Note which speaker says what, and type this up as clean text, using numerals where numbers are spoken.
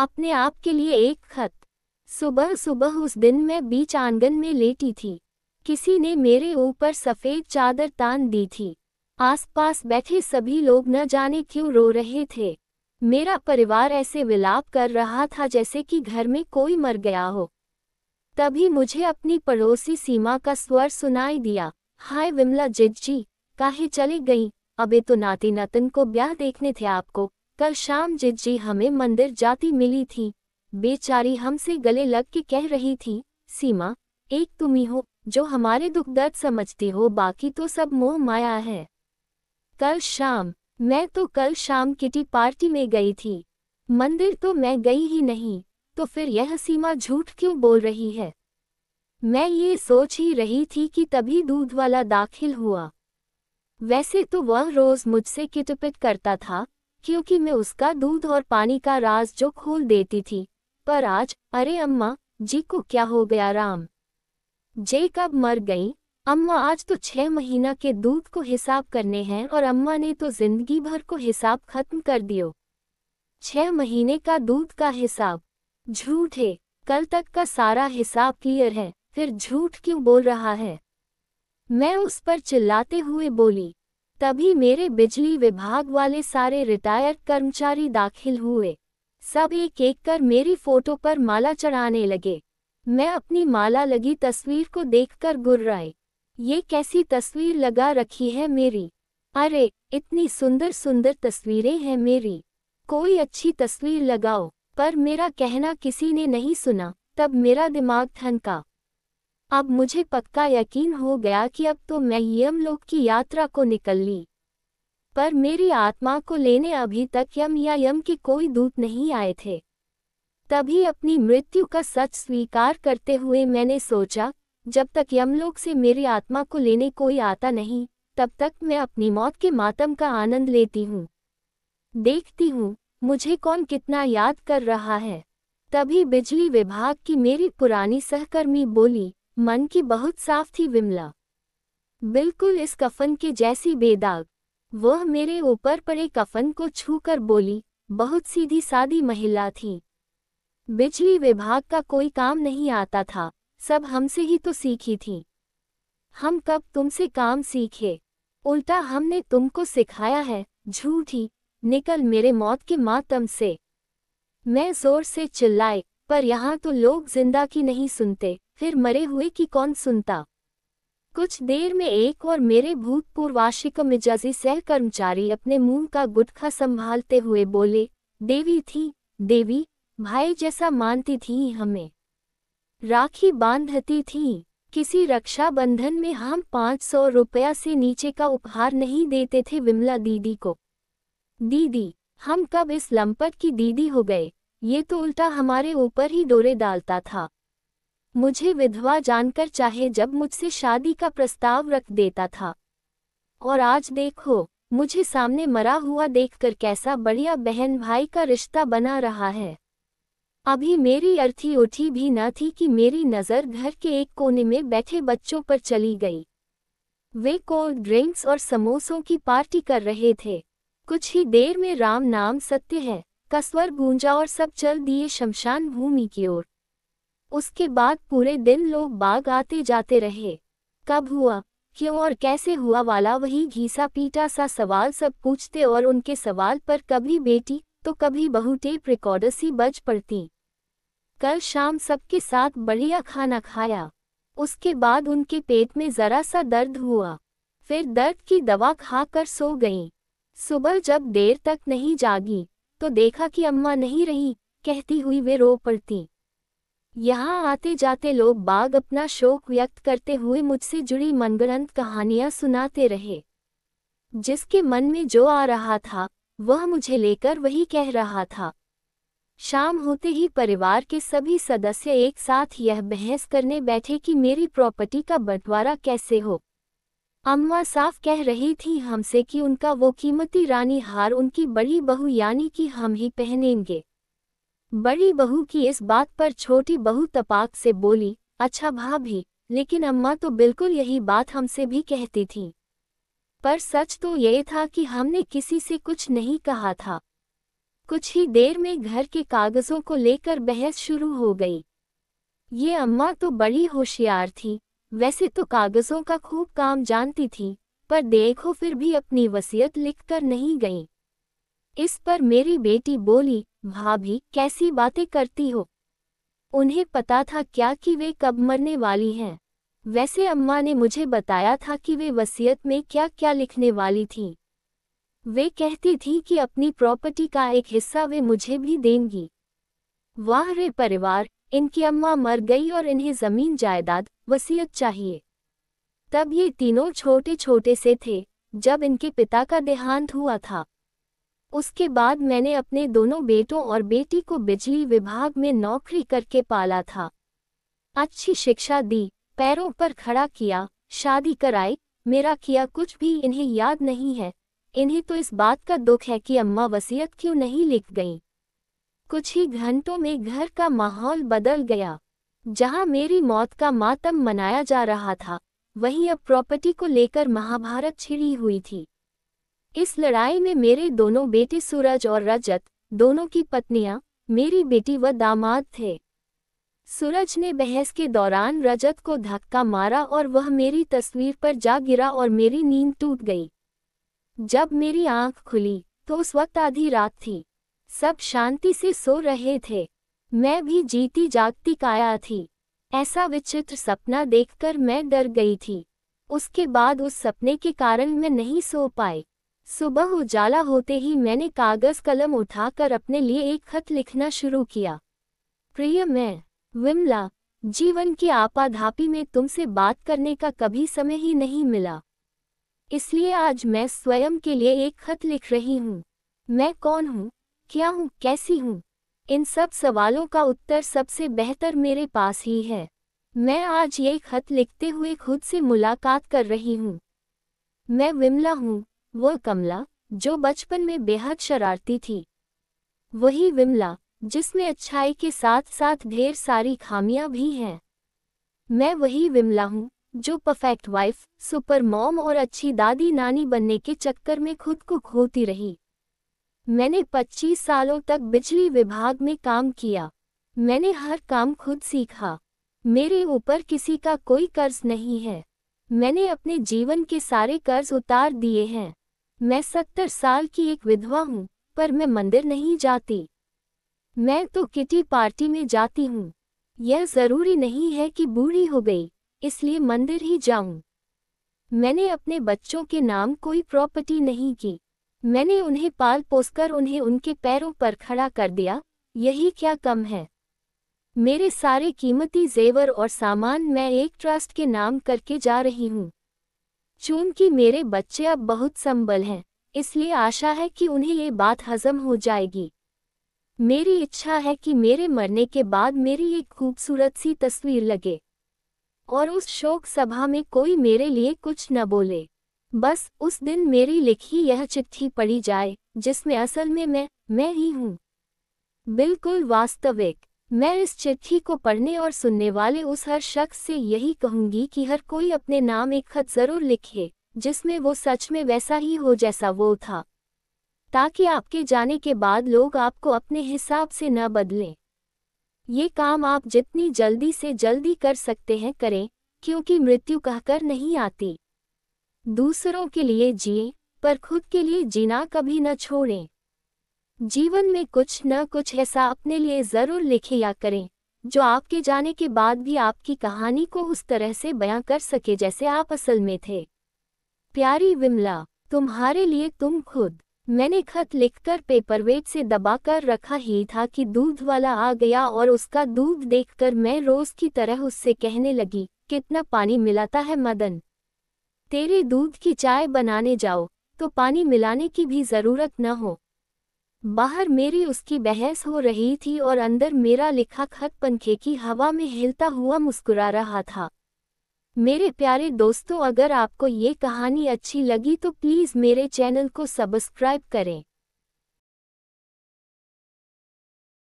Speaker 1: अपने आप के लिए एक खत। सुबह सुबह उस दिन मैं बीच आंगन में लेटी थी। किसी ने मेरे ऊपर सफ़ेद चादर तान दी थी। आसपास बैठे सभी लोग न जाने क्यों रो रहे थे। मेरा परिवार ऐसे विलाप कर रहा था जैसे कि घर में कोई मर गया हो। तभी मुझे अपनी पड़ोसी सीमा का स्वर सुनाई दिया। हाय विमला जिज्जी, काहे चली गई? अबे तो नाती नतन को ब्याह देखने थे आपको। कल शाम जिज्जी हमें मंदिर जाती मिली थी। बेचारी हमसे गले लग के कह रही थी, सीमा, एक तुम ही हो जो हमारे दुख दर्द समझती हो, बाकी तो सब मोह माया है। मैं तो कल शाम किटी पार्टी में गई थी। मंदिर तो मैं गई ही नहीं, तो फिर यह सीमा झूठ क्यों बोल रही है? मैं ये सोच ही रही थी कि तभी दूध वाला दाखिल हुआ। वैसे तो वह रोज मुझसे किटपिट करता था, क्योंकि मैं उसका दूध और पानी का राज जो खोल देती थी। पर आज, अरे अम्मा जी को क्या हो गया? राम जे कब मर गई? अम्मा आज तो 6 महीना के दूध को हिसाब करने हैं और अम्मा ने तो जिंदगी भर को हिसाब खत्म कर दियो। 6 महीने का दूध का हिसाब? झूठ है। कल तक का सारा हिसाब क्लियर है, फिर झूठ क्यों बोल रहा है? मैं उस पर चिल्लाते हुए बोली। तभी मेरे बिजली विभाग वाले सारे रिटायर्ड कर्मचारी दाखिल हुए। सब एक एक कर मेरी फोटो पर माला चढ़ाने लगे। मैं अपनी माला लगी तस्वीर को देखकर गुर्राई। ये कैसी तस्वीर लगा रखी है मेरी? अरे, इतनी सुंदर सुंदर तस्वीरें हैं मेरी। कोई अच्छी तस्वीर लगाओ। पर मेरा कहना किसी ने नहीं सुना। तब मेरा दिमाग ठनका। अब मुझे पक्का यकीन हो गया कि अब तो मैं यमलोक की यात्रा को निकल ली। पर मेरी आत्मा को लेने अभी तक यम या यम के कोई दूत नहीं आए थे। तभी अपनी मृत्यु का सच स्वीकार करते हुए मैंने सोचा, जब तक यमलोक से मेरी आत्मा को लेने कोई आता नहीं, तब तक मैं अपनी मौत के मातम का आनंद लेती हूँ। देखती हूँ, मुझे कौन कितना याद कर रहा है। तभी बिजली विभाग की मेरी पुरानी सहकर्मी बोली, मन की बहुत साफ थी विमला। बिल्कुल इस कफन के जैसी बेदाग। वह मेरे ऊपर पड़े कफन को छूकर बोली, बहुत सीधी सादी महिला थी। बिजली विभाग का कोई काम नहीं आता था, सब हमसे ही तो सीखी थी। हम कब तुमसे काम सीखे? उल्टा हमने तुमको सिखाया है। झूठी, निकल मेरे मौत के मातम से। मैं जोर से चिल्लाई, पर यहाँ तो लोग जिंदा की नहीं सुनते, फिर मरे हुए की कौन सुनता? कुछ देर में एक और मेरे भूतपूर्व आशिक मिजाजी सहकर्मचारी अपने मुंह का गुटखा संभालते हुए बोले, देवी थी, देवी, भाई जैसा मानती थी हमें। राखी बांधती थी। किसी रक्षाबंधन में हम 500 रुपया से नीचे का उपहार नहीं देते थे विमला दीदी को। दीदी, हम कब इस लंपट की दीदी हो गए? ये तो उल्टा हमारे ऊपर ही डोरे डालता था। मुझे विधवा जानकर चाहे जब मुझसे शादी का प्रस्ताव रख देता था। और आज देखो, मुझे सामने मरा हुआ देखकर कैसा बढ़िया बहन भाई का रिश्ता बना रहा है। अभी मेरी अर्थी उठी भी न थी कि मेरी नज़र घर के एक कोने में बैठे बच्चों पर चली गई। वे कोल्ड ड्रिंक्स और समोसों की पार्टी कर रहे थे। कुछ ही देर में राम नाम सत्य है का स्वर गूंजा और सब चल दिए शमशान भूमि की ओर। उसके बाद पूरे दिन लोग बाग आते जाते रहे। कब हुआ, क्यों और कैसे हुआ वाला वही घिसा पीटा सा सवाल सब पूछते और उनके सवाल पर कभी बेटी तो कभी बहू टेप रिकॉर्डर सी बज पड़ती। कल शाम सबके साथ बढ़िया खाना खाया। उसके बाद उनके पेट में जरा सा दर्द हुआ, फिर दर्द की दवा खाकर सो गईं। सुबह जब देर तक नहीं जागी तो देखा कि अम्मा नहीं रही, कहती हुई वे रो पड़ती। यहाँ आते जाते लोग बाग अपना शोक व्यक्त करते हुए मुझसे जुड़ी मनगढ़ंत कहानियां सुनाते रहे। जिसके मन में जो आ रहा था वह मुझे लेकर वही कह रहा था। शाम होते ही परिवार के सभी सदस्य एक साथ यह बहस करने बैठे कि मेरी प्रॉपर्टी का बंटवारा कैसे हो। अम्मा साफ कह रही थी हमसे कि उनका वो कीमती रानी हार उनकी बड़ी बहू यानी कि हम ही पहनेंगे। बड़ी बहू की इस बात पर छोटी बहू तपाक से बोली, अच्छा भाभी, लेकिन अम्मा तो बिल्कुल यही बात हमसे भी कहती थी। पर सच तो ये था कि हमने किसी से कुछ नहीं कहा था। कुछ ही देर में घर के कागजों को लेकर बहस शुरू हो गई। ये अम्मा तो बड़ी होशियार थी, वैसे तो कागजों का खूब काम जानती थी, पर देखो फिर भी अपनी वसीयत लिखकर नहीं गई। इस पर मेरी बेटी बोली, भाभी कैसी बातें करती हो? उन्हें पता था क्या कि वे कब मरने वाली हैं? वैसे अम्मा ने मुझे बताया था कि वे वसीयत में क्या क्या लिखने वाली थीं। वे कहती थी कि अपनी प्रॉपर्टी का एक हिस्सा वे मुझे भी देंगी। वाह रे परिवार, इनकी अम्मा मर गई और इन्हें जमीन जायदाद वसीयत चाहिए। तब ये तीनों छोटे छोटे से थे जब इनके पिता का देहांत हुआ था। उसके बाद मैंने अपने दोनों बेटों और बेटी को बिजली विभाग में नौकरी करके पाला था। अच्छी शिक्षा दी, पैरों पर खड़ा किया, शादी कराई। मेरा किया कुछ भी इन्हें याद नहीं है। इन्हें तो इस बात का दुख है कि अम्मा वसीयत क्यों नहीं लिख गईं। कुछ ही घंटों में घर का माहौल बदल गया। जहां मेरी मौत का मातम मनाया जा रहा था, वहीं अब प्रॉपर्टी को लेकर महाभारत छिड़ी हुई थी। इस लड़ाई में मेरे दोनों बेटे सूरज और रजत, दोनों की पत्नियां, मेरी बेटी व दामाद थे। सूरज ने बहस के दौरान रजत को धक्का मारा और वह मेरी तस्वीर पर जा गिरा और मेरी नींद टूट गई। जब मेरी आंख खुली तो उस वक्त आधी रात थी। सब शांति से सो रहे थे। मैं भी जीती जागती काया थी। ऐसा विचित्र सपना देखकर मैं डर गई थी। उसके बाद उस सपने के कारण मैं नहीं सो पाई। सुबह उजाला होते ही मैंने कागज कलम उठाकर अपने लिए एक खत लिखना शुरू किया। प्रिय मैं विमला, जीवन की आपाधापी में तुमसे बात करने का कभी समय ही नहीं मिला, इसलिए आज मैं स्वयं के लिए एक खत लिख रही हूँ। मैं कौन हूँ, क्या हूँ, कैसी हूँ? इन सब सवालों का उत्तर सबसे बेहतर मेरे पास ही है। मैं आज ये खत लिखते हुए खुद से मुलाकात कर रही हूँ। मैं विमला हूँ, वो कमला जो बचपन में बेहद शरारती थी। वही विमला जिसमें अच्छाई के साथ साथ ढेर सारी खामियां भी हैं। मैं वही विमला हूँ जो परफेक्ट वाइफ, सुपर मॉम और अच्छी दादी नानी बनने के चक्कर में खुद को खोती रही। मैंने 25 सालों तक बिजली विभाग में काम किया। मैंने हर काम खुद सीखा। मेरे ऊपर किसी का कोई कर्ज नहीं है। मैंने अपने जीवन के सारे कर्ज उतार दिए हैं। मैं 70 साल की एक विधवा हूँ, पर मैं मंदिर नहीं जाती। मैं तो किटी पार्टी में जाती हूँ। यह जरूरी नहीं है कि बूढ़ी हो गई इसलिए मंदिर ही जाऊं। मैंने अपने बच्चों के नाम कोई प्रॉपर्टी नहीं की। मैंने उन्हें पाल पोसकर उन्हें उनके पैरों पर खड़ा कर दिया। यही क्या कम है? मेरे सारे कीमती जेवर और सामान मैं एक ट्रस्ट के नाम करके जा रही हूँ। चूंकि मेरे बच्चे अब बहुत संबल हैं, इसलिए आशा है कि उन्हें ये बात हजम हो जाएगी। मेरी इच्छा है कि मेरे मरने के बाद मेरी एक खूबसूरत सी तस्वीर लगे और उस शोक सभा में कोई मेरे लिए कुछ न बोले। बस उस दिन मेरी लिखी यह चिट्ठी पढ़ी जाए जिसमें असल में मैं ही हूँ, बिल्कुल वास्तविक। मैं इस चिट्ठी को पढ़ने और सुनने वाले उस हर शख्स से यही कहूंगी कि हर कोई अपने नाम एक खत जरूर लिखे जिसमें वो सच में वैसा ही हो जैसा वो था, ताकि आपके जाने के बाद लोग आपको अपने हिसाब से न बदलें। ये काम आप जितनी जल्दी से जल्दी कर सकते हैं करें, क्योंकि मृत्यु कहकर नहीं आती। दूसरों के लिए जिए, पर खुद के लिए जीना कभी न छोड़ें। जीवन में कुछ न कुछ ऐसा अपने लिए जरूर लिखें या करें जो आपके जाने के बाद भी आपकी कहानी को उस तरह से बयां कर सके जैसे आप असल में थे। प्यारी विमला, तुम्हारे लिए तुम खुद। मैंने खत लिखकर पेपरवेट से दबाकर रखा ही था कि दूध वाला आ गया और उसका दूध देखकर मैं रोज की तरह उससे कहने लगी, कितना पानी मिलाता है मदन? तेरे दूध की चाय बनाने जाओ तो पानी मिलाने की भी जरूरत न हो। बाहर मेरी उसकी बहस हो रही थी और अंदर मेरा लिखा खत पंखे की हवा में हिलता हुआ मुस्कुरा रहा था। मेरे प्यारे दोस्तों, अगर आपको ये कहानी अच्छी लगी तो प्लीज़ मेरे चैनल को सब्सक्राइब करें।